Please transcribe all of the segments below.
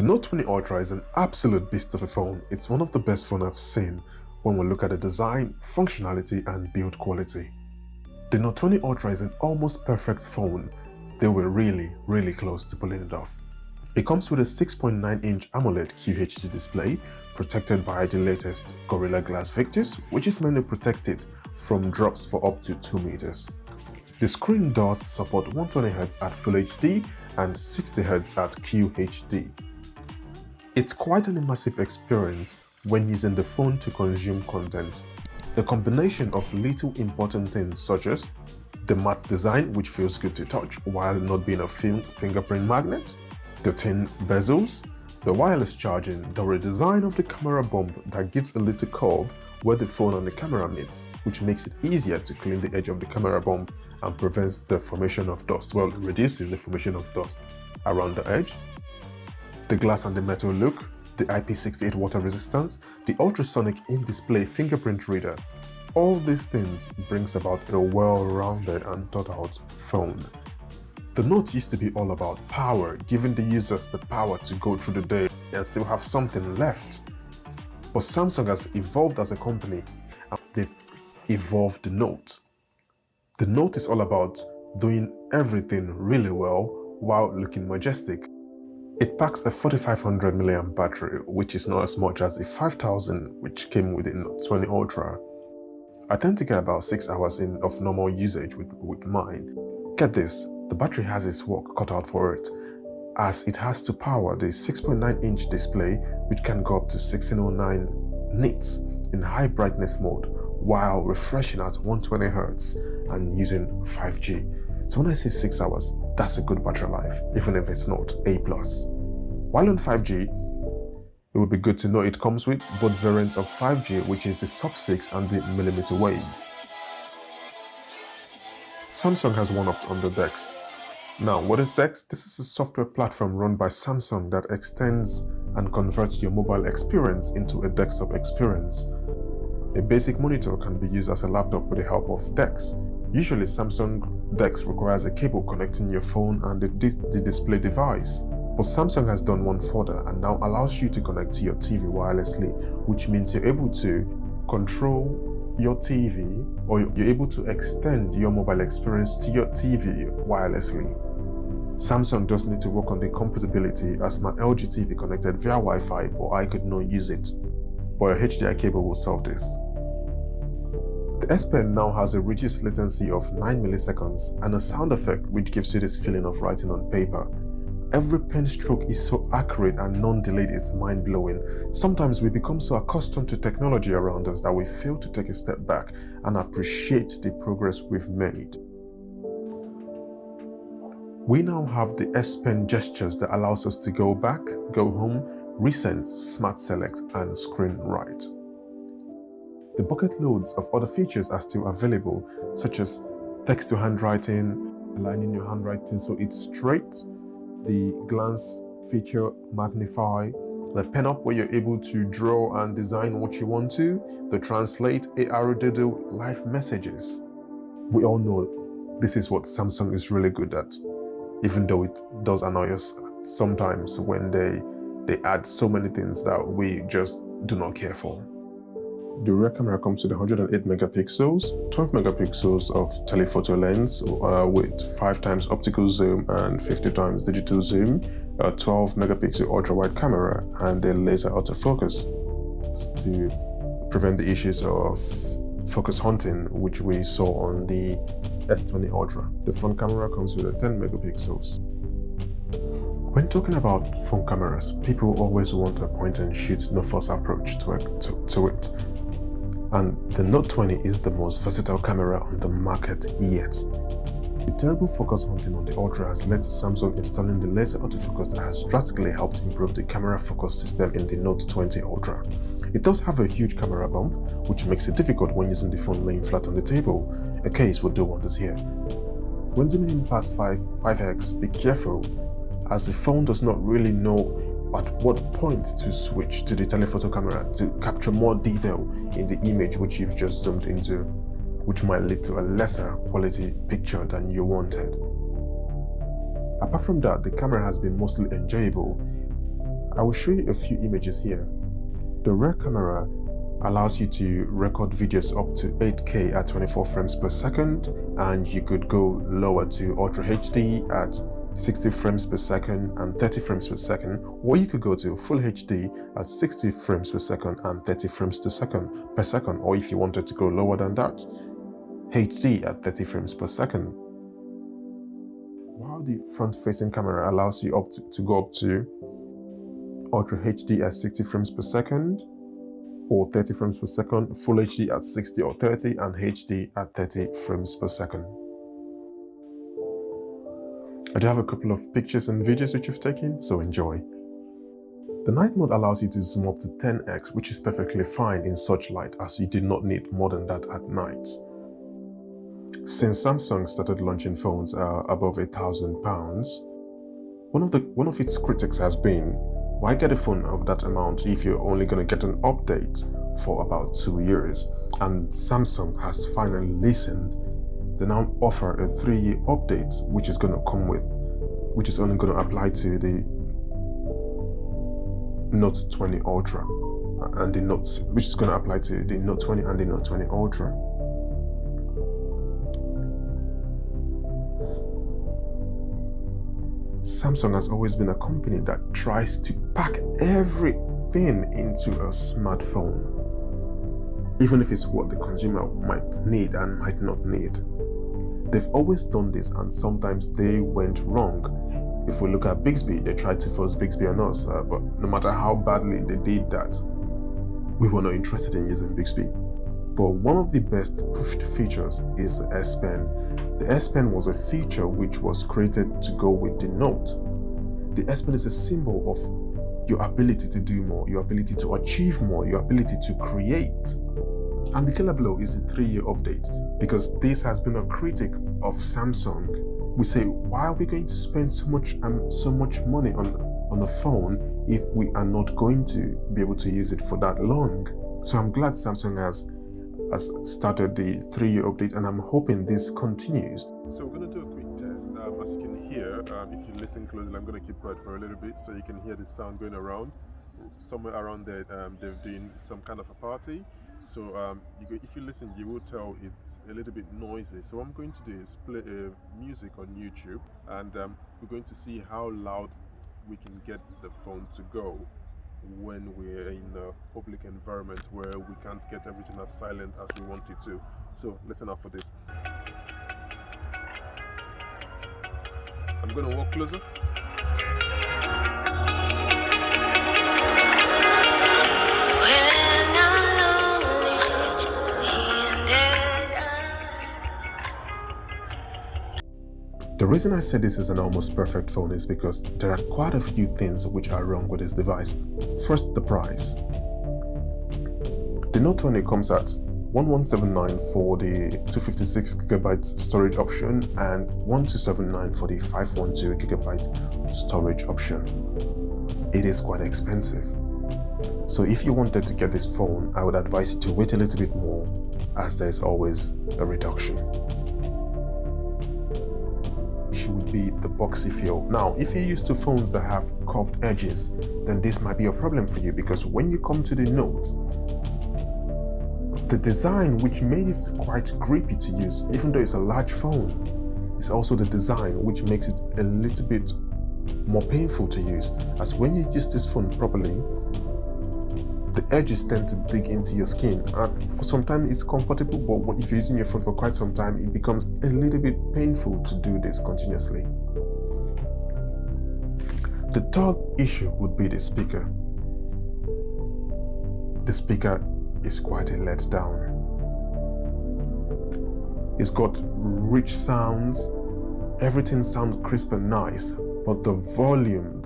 The Note 20 Ultra is an absolute beast of a phone. It's one of the best phones I've seen when we look at the design, functionality and build quality. The Note 20 Ultra is an almost perfect phone. They were really close to pulling it off. It comes with a 6.9-inch AMOLED QHD display protected by the latest Gorilla Glass Victus, which is meant to protect it from drops for up to 2 meters. The screen does support 120Hz at Full HD and 60Hz at QHD. It's quite an immersive experience when using the phone to consume content. The combination of little important things such as the matte design, which feels good to touch while not being a fingerprint magnet, the thin bezels, the wireless charging, the redesign of the camera bump that gives a little curve where the phone and the camera meets, which makes it easier to clean the edge of the camera bump and prevents the formation of dust. Well, it reduces the formation of dust around the edge. The glass and the metal look, the IP68 water resistance, the ultrasonic in-display fingerprint reader. All these things brings about a well-rounded and thought-out phone. The Note used to be all about power, giving the users the power to go through the day and still have something left. But Samsung has evolved as a company and they've evolved the Note. The Note is all about doing everything really well while looking majestic. It packs a 4500 mAh battery, which is not as much as the 5000 which came with the Note 20 Ultra. I tend to get about 6 hours of normal usage with mine. Get this, the battery has its work cut out for it, as it has to power the 6.9-inch display, which can go up to 1609 nits in high brightness mode while refreshing at 120Hz and using 5G. So when I say 6 hours, that's a good battery life, even if it's not A+. While on 5G, it would be good to know it comes with both variants of 5G, which is the sub-6 and the millimeter wave. Samsung has one-upped on the DeX. Now, what is DeX? This is a software platform run by Samsung that extends and converts your mobile experience into a desktop experience. A basic monitor can be used as a laptop with the help of DeX. Usually, Samsung DeX requires a cable connecting your phone and the display device. But Samsung has done one further and now allows you to connect to your TV wirelessly, which means you're able to control your TV, or you're able to extend your mobile experience to your TV wirelessly. Samsung does need to work on the compatibility, as my LG TV connected via Wi-Fi, but I could not use it. But a HDMI cable will solve this. The S Pen now has a reduced latency of 9 milliseconds and a sound effect which gives you this feeling of writing on paper. Every pen stroke is so accurate and non-delayed, it's mind-blowing. Sometimes we become so accustomed to technology around us that we fail to take a step back and appreciate the progress we've made. We now have the S Pen gestures that allows us to go back, go home, resend, smart select and screen write. The bucket loads of other features are still available, such as text to handwriting, aligning your handwriting so it's straight, the glance feature magnify, the pen up where you're able to draw and design what you want to, the translate, AR doodle, live messages. We all know this is what Samsung is really good at, even though it does annoy us sometimes when they add so many things that we just do not care for. The rear camera comes with 108 megapixels, 12 megapixels of telephoto lens with 5x optical zoom and 50x digital zoom, a 12 megapixel ultra wide camera and a laser autofocus to prevent the issues of focus hunting which we saw on the S20 Ultra. The front camera comes with a 10 megapixels. When talking about phone cameras, people always want a point and shoot, no fuss approach to it. And the Note 20 is the most versatile camera on the market yet. The terrible focus hunting on the Ultra has led to Samsung installing the laser autofocus that has drastically helped improve the camera focus system in the Note 20 Ultra. It does have a huge camera bump, which makes it difficult when using the phone laying flat on the table. A case would do wonders here. When zooming in past 5x, be careful, as the phone does not really know at what point to switch to the telephoto camera to capture more detail in the image which you've just zoomed into, which might lead to a lesser quality picture than you wanted. Apart from that, the camera has been mostly enjoyable. I will show you a few images here. The rear camera allows you to record videos up to 8K at 24 frames per second, and you could go lower to Ultra HD at 60 frames per second and 30 frames per second, or you could go to Full HD at 60 frames per second and 30 frames per second, or if you wanted to go lower than that, HD at 30 frames per second. While the front-facing camera allows you to go up to Ultra HD at 60 frames per second, or 30 frames per second, Full HD at 60 or 30, and HD at 30 frames per second. I do have a couple of pictures and videos which you've taken, so enjoy. The night mode allows you to zoom up to 10x, which is perfectly fine in such light, as you do not need more than that at night. Since Samsung started launching phones above £1,000, one of its critics has been, why get a phone of that amount if you're only going to get an update for about 2 years? And Samsung has finally listened. They now offer a 3-year update, which is only going to apply to the Note 20 Ultra and the Note, which is going to apply to the Note 20 and the Note 20 Ultra. Samsung has always been a company that tries to pack everything into a smartphone, even if it's what the consumer might need and might not need. They've always done this, and sometimes they went wrong. If we look at Bixby, they tried to force Bixby on us, but no matter how badly they did that, we were not interested in using Bixby. But one of the best pushed features is the S Pen. The S Pen was a feature which was created to go with the Note. The S Pen is a symbol of your ability to do more, your ability to achieve more, your ability to create. And the killer blow is the 3-year update, because this has been a critic of Samsung. We say, why are we going to spend so much money on a phone if we are not going to be able to use it for that long? So I'm glad Samsung has started the 3-year update, and I'm hoping this continues. So we're going to do a quick test. As you can hear, if you listen closely, I'm going to keep quiet for a little bit so you can hear the sound going around. Somewhere around there, they're doing some kind of a party. So if you listen, you will tell it's a little bit noisy. So what I'm going to do is play music on YouTube, and we're going to see how loud we can get the phone to go when we're in a public environment where we can't get everything as silent as we want it to. So listen out for this. I'm going to walk closer. The reason I say this is an almost perfect phone is because there are quite a few things which are wrong with this device. First, the price. The Note 20 comes at $1179 for the 256GB storage option and $1279 for the 512GB storage option. It is quite expensive. So if you wanted to get this phone, I would advise you to wait a little bit more, as there is always a reduction. Would be the boxy feel. Now, if you're used to phones that have curved edges, then this might be a problem for you, because when you come to the Note, the design which made it quite grippy to use, even though it's a large phone, is also the design which makes it a little bit more painful to use, as when you use this phone properly, the edges tend to dig into your skin, and for some time it's comfortable, but if you're using your phone for quite some time, it becomes a little bit painful to do this continuously. The third issue would be the speaker. The speaker is quite a letdown. It's got rich sounds, everything sounds crisp and nice, but the volume,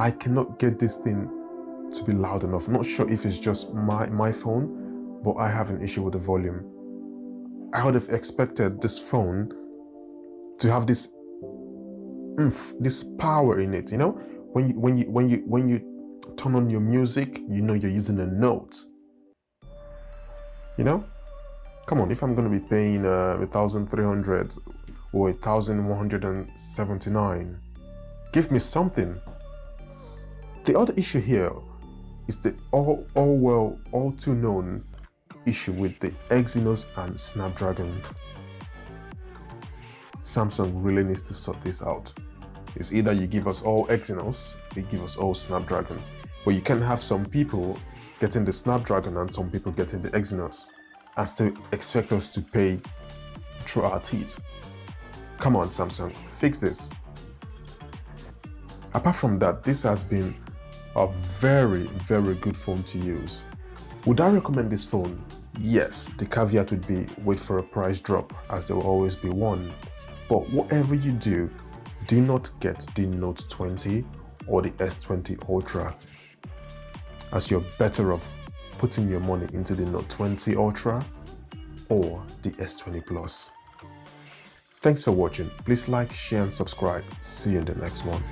I cannot get this thing to be loud enough. Not sure if it's just my phone, but I have an issue with the volume. I would have expected this phone to have this oomph, this power in it. You know, when you turn on your music, you know you're using a Note. You know, come on. If I'm going to be paying 1,300 or 1,179. Give me something. The other issue here is the all too known issue with the Exynos and Snapdragon. Samsung really needs to sort this out. It's either you give us all Exynos, you give us all Snapdragon. But you can have some people getting the Snapdragon and some people getting the Exynos and still expect us to pay through our teeth. Come on, Samsung, fix this. Apart from that, this has been a very, very good phone to use. Would I recommend this phone? Yes, the caveat would be wait for a price drop, as there will always be one. But whatever you do not get the Note 20 or the S20 Ultra, as you're better off putting your money into the Note 20 Ultra or the S20 Plus. Thanks for watching. Please like, share and subscribe. See you in the next one.